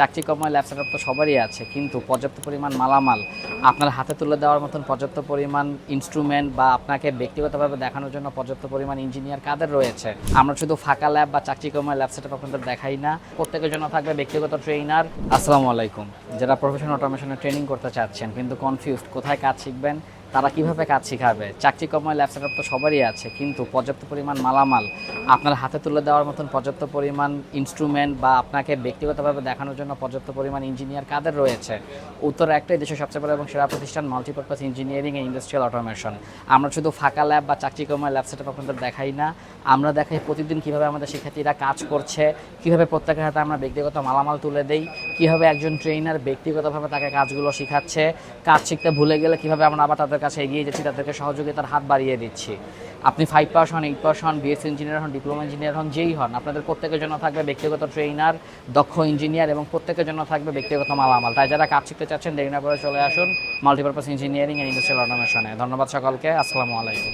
চাকচিক্যময় lab setup তো সবারই আছে, কিন্তু পর্যাপ্ত পরিমাণ মালামাল আপনার হাতে তুলে দেওয়ার মতন পর্যাপ্ত পরিমাণ ইনস্ট্রুমেন্ট বা আপনাকে ব্যক্তিগতভাবে দেখানোর জন্য পর্যাপ্ত পরিমাণ ইঞ্জিনিয়ার কাদের রয়েছে। আমরা শুধু ফাঁকা ল্যাব বা চাকচিক্যময় ল্যাব সেটআপ আপনাদের দেখাই না, প্রত্যেকের জন্য থাকবে ব্যক্তিগত ট্রেনার। আসসালামু আলাইকুম। যারা প্রফেশনাল অটোমেশনে ট্রেনিং করতে চাচ্ছেন কিন্তু কনফিউজড কোথায় কাজ শিখবেন, তারা কিভাবে কাজ শিখাবে। চাকচিক্যময় ল্যাব সেটআপ তো সবারই আছে, কিন্তু পর্যাপ্ত পরিমাণ মালামাল আপনার হাতে তুলে দেওয়ার মতন পর্যাপ্ত পরিমাণ ইনস্ট্রুমেন্ট বা আপনাকে ব্যক্তিগতভাবে দেখানোর জন্য পর্যাপ্ত পরিমাণ ইঞ্জিনিয়ার কাদের রয়েছে। উত্তরে একটাই, দেশের সবচেয়ে বড় এবং সেরা প্রতিষ্ঠান multipurpose engineering and industrial automation. আমরা শুধু ফাঁকা ল্যাব বা চাকচিক্যময় ল্যাব সেটআপ আপনাদের দেখাই না, আমরা দেখাই প্রতিদিন কীভাবে আমাদের শিক্ষার্থীরা কাজ করছে, কীভাবে প্রত্যেকের হাতে আমরা ব্যক্তিগত মালামাল তুলে দেই, কীভাবে একজন ট্রেনার ব্যক্তিগতভাবে তাকে কাজগুলো শিখাচ্ছে, কাজ শিখতে ভুলে গেলে কীভাবে আমরা আবার তাদের কাছে এগিয়ে যাচ্ছি, তাদেরকে সহযোগিতার হাত বাড়িয়ে দিচ্ছি। আপনি 5 পাস হন, 8 পাস হন, বিএসসি ইঞ্জিনিয়ার হন, ডিপ্লোমা ইঞ্জিনিয়ার হন, যেই হন, আপনাদের প্রত্যেকের জন্য থাকবে ব্যক্তিগত ট্রেনার, দক্ষ ইঞ্জিনিয়ার এবং প্রত্যেকের জন্য থাকবে ব্যক্তিগত মালামাল। তাই যারা কাজ শিখতে চাচ্ছেন দেরি না করে চলে আসুন মাল্টিপারপাস ইঞ্জিনিয়ারিং এন্ড ইন্ডাস্ট্রিয়াল অটোমেশনে। ধন্যবাদ সকলকে। আসসালামু আলাইকুম।